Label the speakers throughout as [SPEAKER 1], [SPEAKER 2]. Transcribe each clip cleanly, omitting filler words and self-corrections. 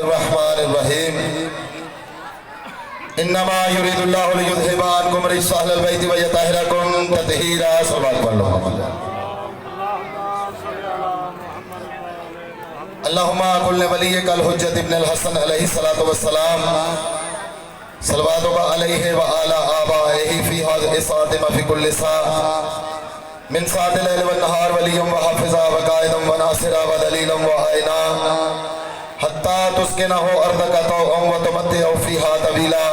[SPEAKER 1] बिस्मिल्लाहिर्रहमानिर्रहीम इन्नमा युरिदुल्लाहु लियुज़हिबा अन्कुम रिज्सा अहलल बैति व यतहिरकुम तत्हीरा। सल्लल्लाहु अलैहि वसल्लम। अल्लाहुम्मा कुल्ल वलिय्यकल हुज्जत इब्नुल हसन अलैहि सलातु वस्सलाम सल्लल्लाहु अलैहि व अला आबाइहि फी हाज़िहि साअति व फी कुल्लि साअ मिन साअतिल लैल वन नहार वलिय्यम व हाफ़िज़ा व काइदम व नासिरा व दलीलम व आइना हत्ता तुस्किनहु अर्दका तौअम व तुमत्तिअहु फ़ीहा तवीला।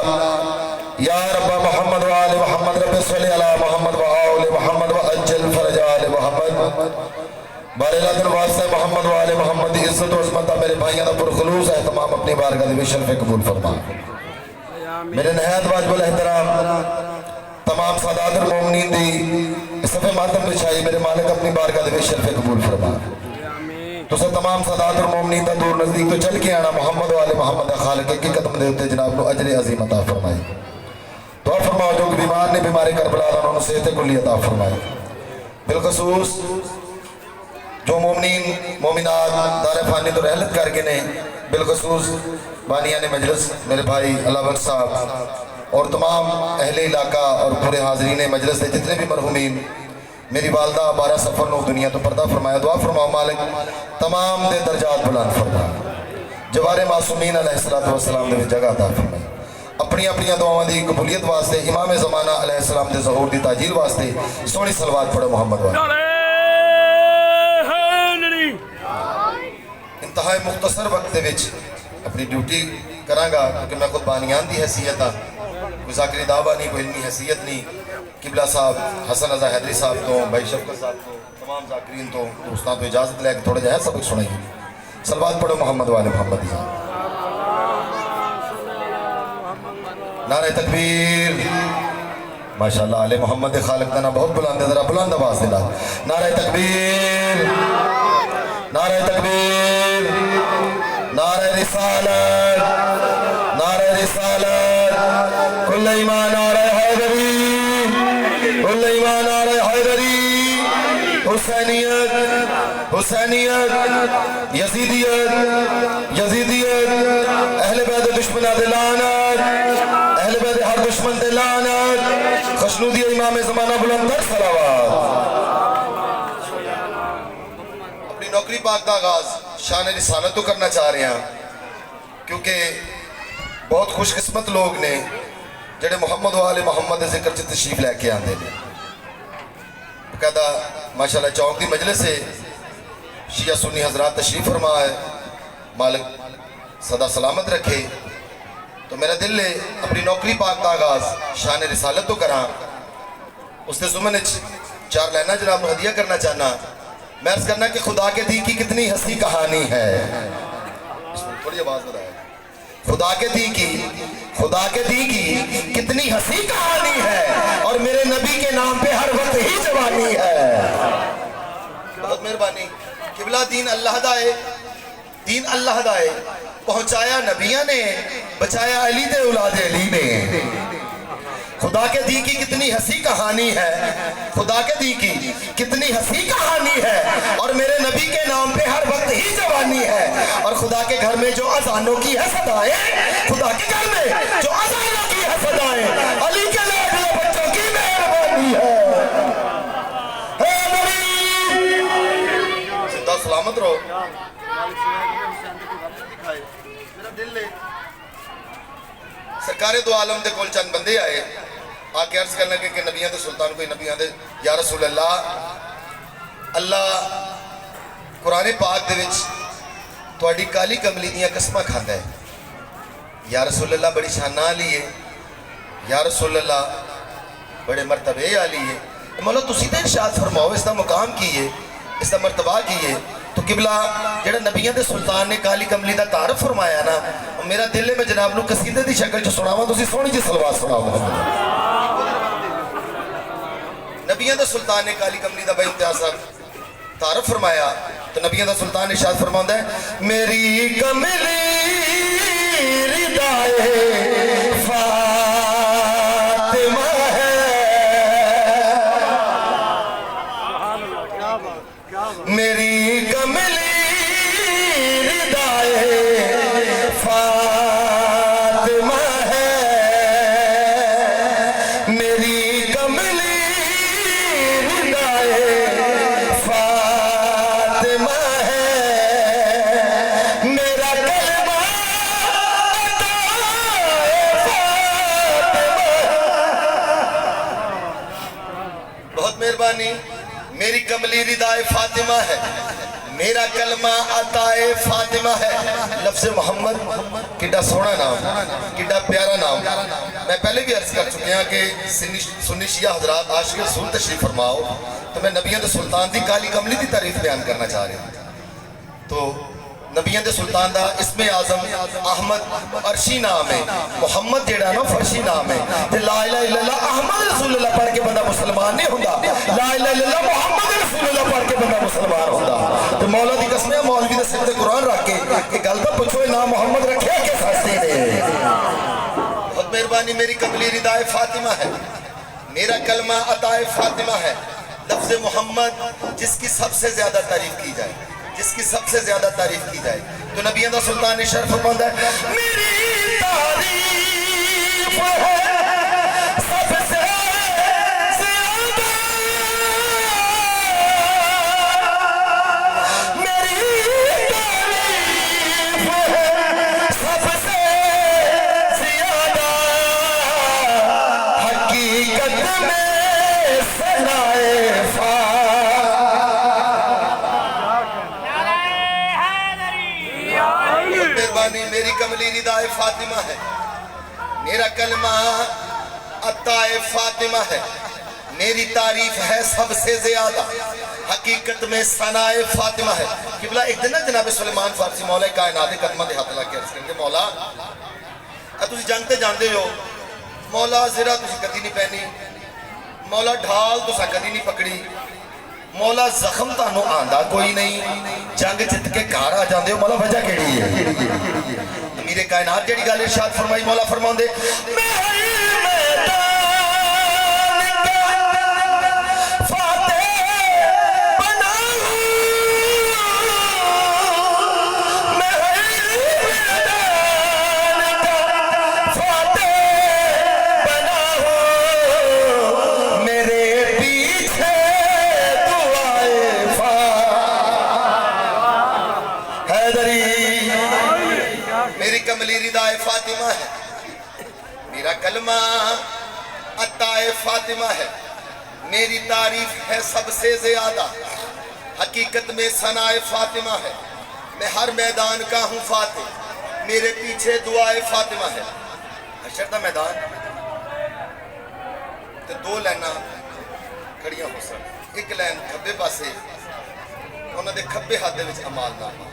[SPEAKER 1] या रब्ब मुहम्मद व आले मुहम्मद रब्बि सल्लि अला मुहम्मद व आले मुहम्मद व अज्जिल फरज आले मुहम्मद बारिलातुल वास्ते मोहम्मद वाले मोहम्मद की इज्जत और उस्मत मेरे भाइयों का पुरखुलूस एहतमाम अपनी बारगाह में शर्फ कबूल फरमा। मेरे नहायत वाजिबुल एहतराम तमाम सादातुल मोमिनीन दी सफ़े मातम बिछाई मेरे मालिक अपनी बारगाह में शर्फ कबूल फरमा। तो सब तमाम सादातुल मोमिनीन दा दूर नजदीक तो चल के आना मोहम्मद वाले मोहम्मद खालिक के कदम दे उत्ते जनाब को अजर अजीम अता फरमाए। दुआ फरमाओ जो बीमार ने बीमारी करबला उन्होंने सेहत कुल्ली अता फरमाए। बिलखसूस जो मोमिनीन मोमिनात दार फानी तो रहलत करके ने बिलखसूस बानिया ने मजलिस मेरे भाई अल्लाह बख्श साहब और तमाम अहले इलाका और पूरे हाजरीन मजलिस के जितने भी मरहूमीन मेरी वालदा 12 सफ़र नो दुनिया तो पर्दा फरमाया। दुआ फरमाओ मालिक तमाम दे दर्जात बुलंद फरमा जवारे मासूमीन अलैहिस्सलातु वस्सलाम दे जगह अता फरमाई। अपनी अपनी दुआवां दी कबूलियत वास्ते इमाम ज़माना अलैहिस्सलाम दे ज़हूर दी ताजील वास्ते सोहनी सलवात पढ़ो मोहम्मद वाले। इंतहाई मुख्तसर वक्त अपनी ड्यूटी करांगा क्योंकि मैं खुद बानियान की हैसियत हाँ, कोई ज़ाकिरी दावा नहीं, कोई इल्मी हैसियत नहीं। किबला साहब हसन रज़ा हैदरी साहब तो भाई शफकत साहब तो तमाम ज़ाकिरीन तो दोस्तों तो इजाज़त लेके थोड़ा जहा सब कुछ सुनाइए। सलवात पढ़ो मोहम्मद वाले मोहम्मद। नारे तकबीर माशाअल्लाह आले मोहम्मद खालिक का ना बहुत बुलंद है, ज़रा बुलंद आवाज़ दिला। नारे तकबीर नारे तकबीर नारे रिसालत नारे रिसालत कुल ईमान नारे हैदरी कुल ईमान नारे हैदरी हुसैनियत हुसैनियत यजीदियत यजीदियत अहले बैत दुश्मन दे लानत अहले बैत हर दुश्मन दे लानत खुशनूदी इमाम ज़माना बुलंद सलावत। नौकरी पाक का आगाज शान रिसालत तो करना चाह रहे हैं क्योंकि बहुत खुशकिस्मत लोग ने जेडे मोहम्मद वाले मोहम्मद जिक्र च तशरीफ लैके आते हैं। बकायदा माशाल्लाह चौक की मजलिस से शिया सुन्नी हजरात तशरीफ फरमा है, मालिक सदा सलामत रखे। तो मेरा दिल है अपनी नौकरी पाक का आगाज शान रिसालत तो करा, उसके जुमन 4 लाइना जनाब हदिया करना चाहना। मैं अर्ज करना कि खुदा के दी की कितनी हंसी कहानी है। थोड़ी आवाज बताए खुदा के दी की कितनी हंसी कहानी है और मेरे नबी के नाम पे हर वक्त ही जवानी है। बहुत मेहरबानी किबला दीन अल्लाह दाए पहुंचाया नबिया ने बचाया अली दे औलाद अली ने। खुदा के दी की कितनी हंसी कहानी है, खुदा के दी की कितनी हंसी कहानी है और मेरे नबी के नाम पे हर वक्त ही जवानी है। और खुदा के घर में जो अजानों की है सदाएं, खुदा के घर में जो अजानों की है सदाएं अली के लाडले बच्चों की मेहरबानी है। जिंदा सलामत रहो। मेरा दिल है सरकारे दो आलम दे कोल चंद बंदे आए आके अर्ज करने के नबियां दे सुल्तान कोई नबियां दे या रसूल अल्लाह अल्लाह कुरान पाक दे विच तुहाडी काली कमली दियां कसमां खांदा है। या रसूल अल्लाह बड़ी शाना वाली है, या रसूल अल्लाह बड़े मरतबे वाली है। मतलब तुसी तो इरशाद फरमाओ इसका मुकाम की है, इसका मरतबा की है। तो किबला जेड़ा नबियां दे सुल्तान ने काली कमली का तारफ फरमाया ना, मेरा दिल है मैं जनाब नूं कसीदे की शक्ल च सुनावां, तुसीं सोहनी जी सलवात सुनाओ। नबियां दे सुल्तान ने काली कमली का बेइंतहा तारफ फरमाया तो नबियां दा सुल्तान इरशाद फरमांदा है मेरी कमली रिदाए फातिमा है, मेरी कमली रिदाए मेहरबानी मेरी कमली रिदाए फातिमा है, मेरा कलमा अताए फातिमा है। लफ्ज़ मोहम्मद किड्डा सोहना नाम, किड्डा प्यारा नाम। मैं पहले भी अर्ज कर चुके हैं कि सुन्नी शिया हजरात आशिक रसूल तशरीफ फरमाओ, तो मैं नबियों के सुल्तान की काली कमली की तारीफ बयान करना चाह रहा हूँ। तो नबियों के सुल्तान का इसमें आजम अहमद अरशी नाम है, मुहम्मद जेड़ा ना फरशी नाम है। ते ला इलाहा इल्लल्लाह अहमद रसूलुल्लाह पढ़ के बंदा मुसलमान नहीं होता, ला इलाहा इल्लल्लाह मुहम्मद रसूलुल्लाह पढ़ के बंदा मुसलमान होता। तो मौला दी कसम मौलवी दे सिर ते कुरान रख के ये गल तो पूछो नाम मोहम्मद रखे के सस्ते ने। बहुत मेहरबानी मेरी कमली रिदाए फातिमा है, मेरा कलमा अताए फातिमा है। लफ्ज़ मोहम्मद जिसकी सबसे ज्यादा तारीफ की जाए, जिसकी सबसे ज्यादा तारीफ की जाए, तो नबियों का सुल्तान इरशाद फरमाता है मेरी तारीफ है सबसे ज्यादा, मेरी तारीफ है सबसे ज्यादा, हकीकत में सनाए मेरी कमली रिदाए फातिमा है, मेरा कलमा अताए फातिमा है, मेरी तारीफ है सबसे ज्यादा, हकीकत में सनाए फातिमा है। किबला एक दिन ना जनाब सुलेमान फारसी मौला कायनात के कदमां दे हथ लग के अर्ज करके मौला तुम जंग ते जाते हो, मौला जिरा तुम कदी नहीं पहनी, मौला ढाल तुसा कदी नहीं पकड़ी, मौला जख्म तानू आंदा कोई नहीं, जंग जित के घर आ जाते हो, मौला वजह केड़ी है? मेरे कायनात जेड़ी गल इरशाद फरमाई मौला फरमांदे कमली रिदाए फातिमा है, मेरा कलमा अताए फातिमा है, मेरी तारीफ है सबसे ज्यादा, हकीकत में सनाए फातिमा है। मैं हर मैदान का हूँ फातिह, मेरे पीछे दुआए फातिमा है। हशर दा मैदान तो दो लाइना खड़ियां हो सन, एक लाइन खब्बे पासे उन्होंने खब्बे हाथ दे विच अमालनामा,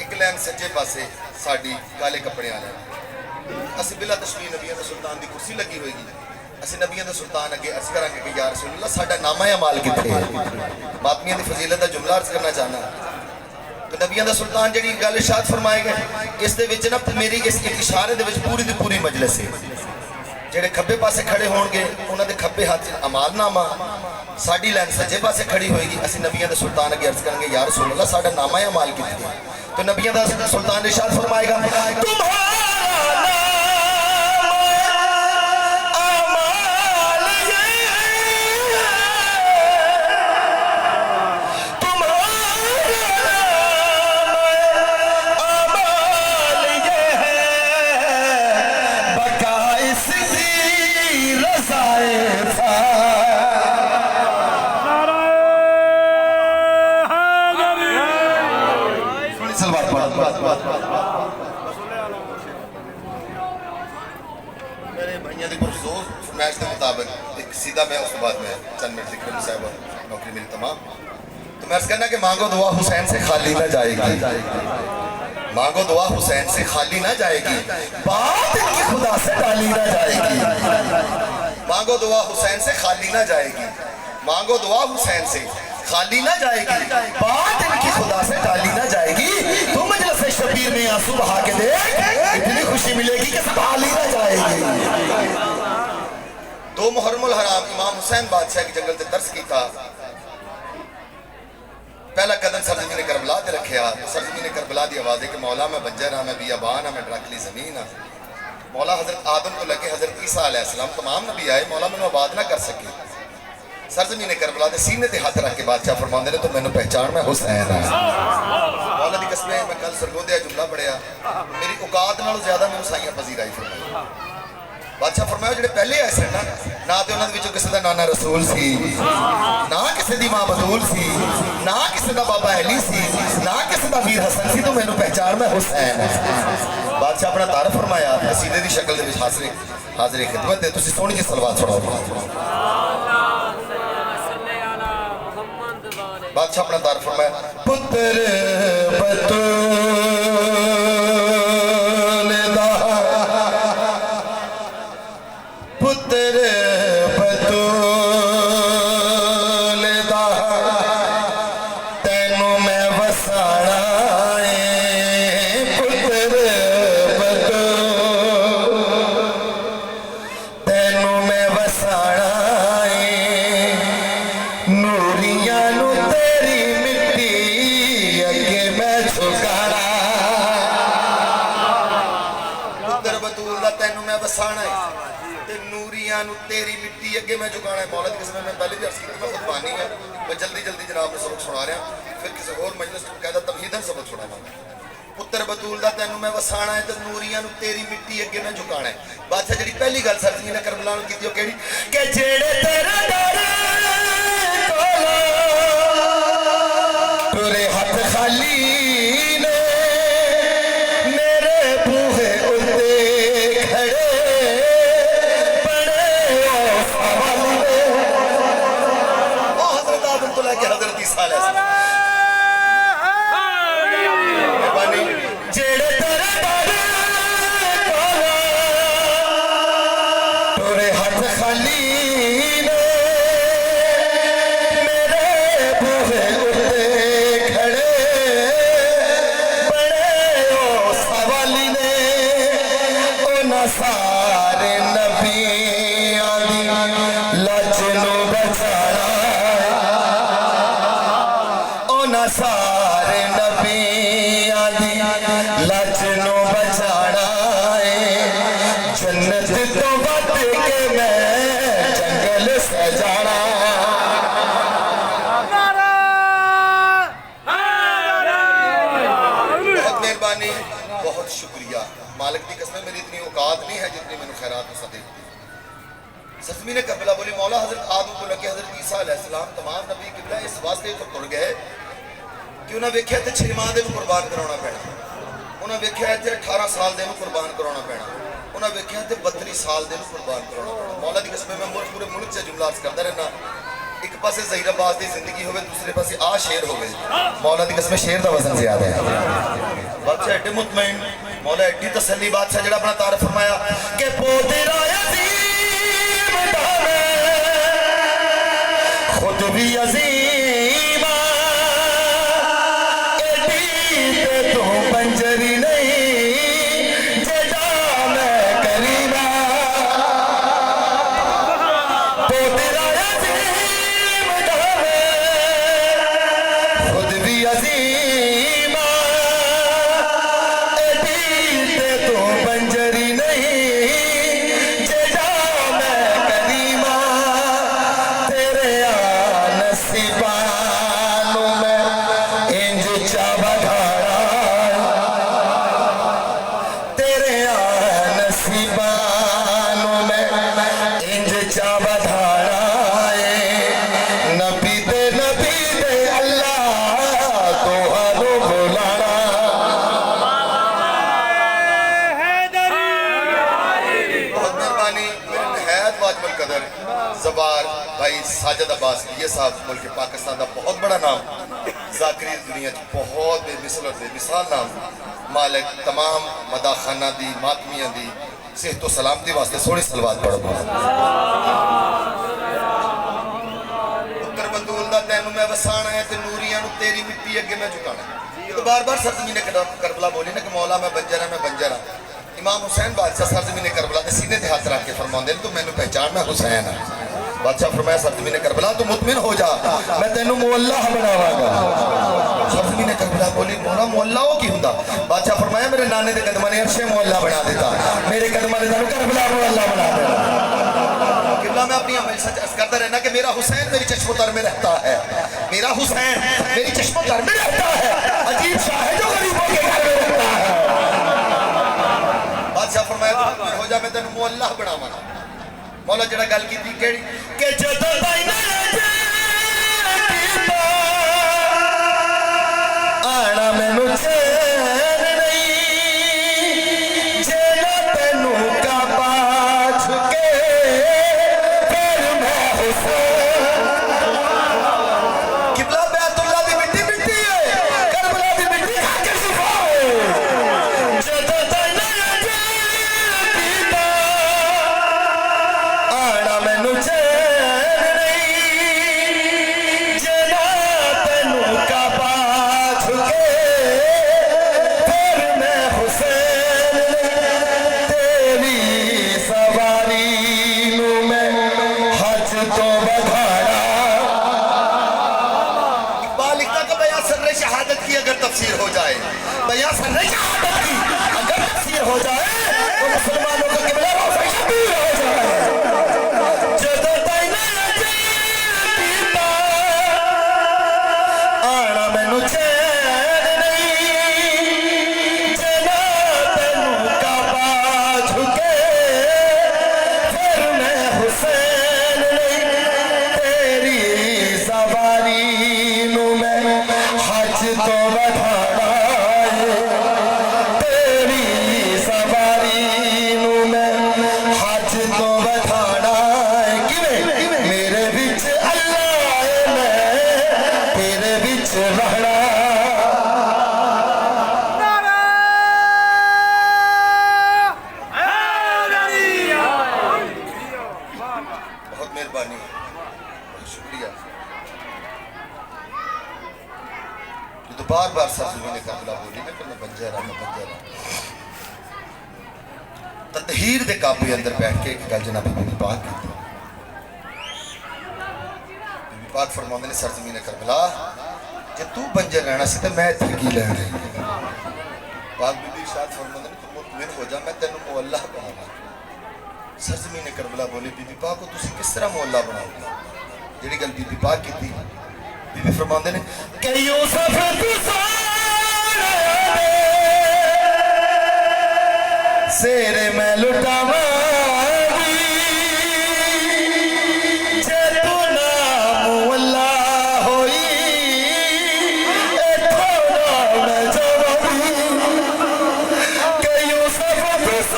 [SPEAKER 1] एक लाइन सज्जे पासे साड़ी काले कपड़े वाले। असी बिला तशबीह नबियों के सुल्तान की कुर्सी लगी होगी, असी नबियों के सुल्तान अगे अर्ज करांगे कि या रसूलल्लाह साडा नामा अमाल कित्थे है। मातमियां दी फजीलत का जुमला अर्ज करना चाहना। तो नबियों का सुल्तान जी गल इरशाद फरमाए गए, इस दे विच ना मेरी इस एक इशारे दे विच पूरी दी पूरी मजलिस है। जेड़े खब्बे पासे खड़े होणगे उन्हां दे खब्बे हाथ अमालनामा, साडी लाइन सज्जे पासे खड़ी होएगी, असी नबियों के सुल्तान अगे अर्ज करांगे या रसूलल्लाह साडा नामा अमाल कित्थे है। तो नबियों का सुल्तान इरशाद फरमाएगा तुम्हारा मैं उसके बाद में चंद मिनट जिक्र साहब नौकरी मेरी तमाम। तो मैं कहना कि मांगो दुआ हुसैन से खाली ना जाएगी, मांगो दुआ हुसैन से खाली ना जाएगी, बात इनकी खुदा से टाली ना जाएगी। मांगो दुआ हुसैन से खाली ना जाएगी, मांगो दुआ हुसैन से खाली ना जाएगी, बात इनकी खुदा से टाली ना जाएगी। तुम मजलिस शबीर में आंसू बहा के देख, इतनी खुशी मिलेगी कि संभाली ना जाएगी। दो मुहर्रमुल हराम इमाम हुसैन बादशाह की जंगल से दर्स किया, पहला कदम सरजमीन करबला ते रखे, सरजमीन करबला की आवाज़ है कि मौला मैं बंजर हाँ, मैं बियाबान हाँ, मैं डरकली जमीन हाँ। मौला हजरत आदम को लगे हजरत ईसा अलैहिस्सलाम तमाम नबी आए, मौला मैंने आबाद ना कर सके। सरजमीन करबला के सीने ते हाथ रख के बादशाह फरमाते ने तो मैंने पहचान मैं हुसैन हाँ। मौला की कसम मैं कल सरगोदे जुमला पढ़िया, मेरी औकात नालों ज्यादा मैंने साइयां पजीराई फरमाई। बादशाह फरमाया जो पहले आए सन ना तो उन्होंने किसी का नाना रसूल सी, ना किसी की मां बतूल सी, ना किसी का बाबा अली सी, ना किसी का वीर हसन सी, तो मैनू पहचान मैं हुसैन। बादशाह अपना तारफ फरमाया कसीदे की शक्ल हाजिर खिदमत है। तुसी सोहनी जी सलवात सुनाओ। बादशाह अपना तारफ फरमाया पुत्र बतूल दा, पुत्र बतूल दा तैनू मैं वसाना है, पुत्र बतूल तैनू मैं वसाना है, नूरियां नू तेरी मिट्टी अगे मैं झुकाना। पुत्र बतूल दा तैनू मैं वसाना है, नूरियां नू तेरी मिट्टी अगे मैं झुकाना है। मौला दी कसम मैं पहले भी अर्ज की मैं खुदबानी है, मैं जल्दी जल्दी जनाब ने सबक सुना रहा, फिर किसी होर मजलिस को कहता तमहीदन सबक सुनावा। पुत्र बतूल दा तैनू मैं वसाना है, तो नूरियां नू तेरी मिट्टी अगे मैं झुकाना है। बादशाह जी पहली गल सरजमी ने करबला नू कीती केड़ी कि जेड़े तेरा दर कोला तुरे हथ खाली ने मेरे बूहे उत्ते खड़े हजरत ईसा जेड़े तेरे तोरे हाथ खाली ने मेरे बूहे उत्ते खड़े बड़े ओ सवाली ने उन्हां सारे नबियां दी लाज नू बचाना, सारे नबियां दी लाज नू बचाना है, जन्नत तो बच के मैं जंगल सजाना। बहुत मेहरबानी, बहुत शुक्रिया। मालिक की कसम मेरी इतनी औकात नहीं है जितनी मैंने खैरात सदी। सजमी ने करबला बोली मौला हजरत आदम को लगे हजरत ईसा अलैहिस्सलाम तमाम नबी किबला इस वास्ते तो तुर गए कि उन्हें वेख्या तो 6 माह को कुर्बान कराना पैना, उन्हें वेख्या इतने 18 साल के कुर्बान कराना पैना, उन्हें वेख्या तो 32 साल के कुर्बान कराना पैना। मौला की कसम मैं पूरे मुल्क से जुमला अर्ज करता रहना, एक पासे ज़हीराबाद की जिंदगी हो, दूसरे पासे आ शेर हो गए। मौला की कसम शेर का वजन ज्यादा है। बादशाह एडे मुतमईन, मौला एडी तसल्ली, बादशाह जो अपना तारफ फरमाया कि खुद भी अजीम तू पंजरी नहीं जदा मैं करीमा, तो तेरा अजीम डाले खुद भी अजीम तू पंजरी नहीं जदा मैं करीमा, तेरे नसीबानू में इंज चावा जबार भाई साजिद अब्बास ये साहब मुल्क पाकिस्तान का बहुत बड़ा नाम, जाकरी दुनिया बहुत बेमिसल और बेमिसाल नाम, मालिक तमाम मदाखाना दी मातमिया दी सेहत तो सलामती वास्ते सोहनी सलवात पढ़ो। पुत्र बतूल दा तैनू मैं वसाना है, नूरियां नू तेरी मिट्टी अगे मैं झुकाना। तो बार बार सरजमीन करबला बोली ना कि मौला मैं बंजर हाँ, मैं बंजर हाँ। इमाम हुसैन बादशाह सरजमीन करबला के सीने से हाथ रख के फरमाते तू मैनू पहचान मैं हुसैन हाँ। बादशाह फरमाया सरजमीन करबला तू मुतमिन हो जा, मैं तेनू मुअल्ला बनावांगा। सरजमीन करबला बोली मौला मुअल्ला हो की हुंदा? बादशाह फरमाया मेरे नाने के कदमां ने अर्शे मुअल्ला बना देता, मेरे कदमां ने करबला मुअल्ला बना देता। किबला मैं अपनी अमल सच करता रहना कि मेरा हुसैन मेरी चश्मोतर में रहता है, मेरा हुसैन मेरी चश्मोतर में रहता है, अजीब शाह है जो गरीबों के घर में रहता है। बादशाह फरमाया जा मैं तेन मुअल्ला बनावा मौला जरा गल की केड़ी कि जदों ताईं आना मैनू चैन नहीं जे ना तेनू काबा छुके फिर मैं हुसैन किबला बैतुल्लाह दी मिट्टी मिट्टी है करबला दी मिट्टी खा के सुफाओ जदों ताईं आना मैनू चैन नहीं जे ना तेनू काबा छुके फिर मैं हुसैन तेरी सवारी नू मैं हज तो बधाड़ा इकबाल लिखता कि बयां सर्रे शहादत की अगर तफसीर हो जाए बयां सर्रे शहादत की अगर तफसीर हो जाए तो मुसलमानों का किबला रोशन शबीर हो जाए जदों ताईं आना मैनू चैन नहीं जे ना तेनू काबा झुके फिर मैं हुसैन नहीं तेरी सवारी नू मैं हज तो बधाड़ा तेरी सवारी नू मैं हज तो बधाड़ा किवें मेरे विच अल्लाह है मैं तेरे विच रहना बहुत मेहरबानी बहुत शुक्रिया ये तो बार बार सरज़मीन करबला बोली ना कि मैं बंजारा तदहीर दे काबे अंदर बैठ के एक गल जनाब बीबी पाक की बीबी पाक फरमाते ने सरज़मीन करबला जे तू बंजर रहना सी तो मैं इत्थे की लैण रही पाक बीबी इरशाद फरमाते ने तू मुतमिन हो जा मैं तेनू मुअल्ला बनावा सरज़मीन करबला बोली बीबी पाक को तुसी किस तरह मुअल्ला बनाओगे जेड़ी गल बीबी पाक की थी बीबी फरमाते ने कि यूसुफ तू सेरे मैं लुटावांगी जे तू ना मुअल्ला होई इत्थों ना मैं जावांगी कि यूसुफ तू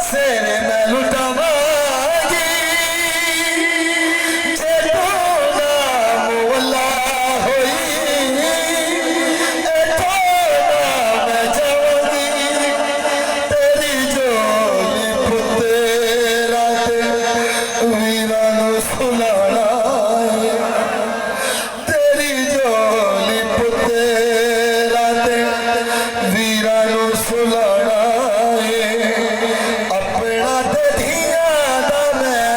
[SPEAKER 1] सेरे मैं लुटावांगी जे तू ना मुअल्ला होई इत्थों ना मैं जावांगी तेरी जोली पुत्तरा ते वीरां नू सुनाना तेरी जोली पुत्तरा ते वीरां नू सुनाना अपना ते धियां दा मैं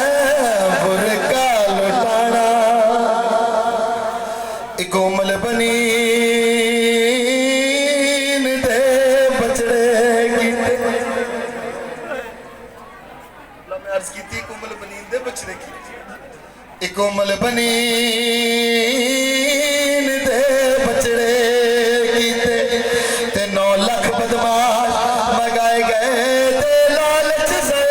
[SPEAKER 1] बुरका लुटाना एक कोमल बनीन दे बचड़े कीते मैं अर्ज की थी कोमल बनीन दे बचड़े कीते एक कोमल बनीन दे बचड़े कीते ते 9 लाख बदमाश मगाए गए ते लालच से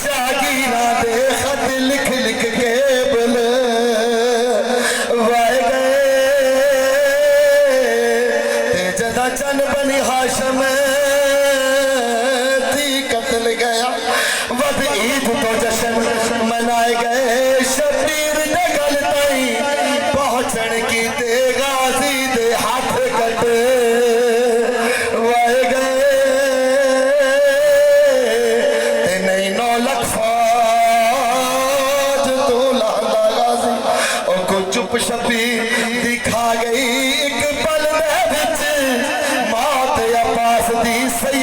[SPEAKER 1] जागीरा दे खत लिख लिख के बुलवाए गए ते जदा चन बनी हाशम थी कत्ल गया वद ईद तो जश्न मनाए गए शबीर दे गल ताई पहुंचन की ते गाजी दे हाथ कट वाए गए ते नहीं 9 लाख फौज तो लाला गाजी और को चुप शबीर दिखा गई एक पल दे विच मौत या पास दी सही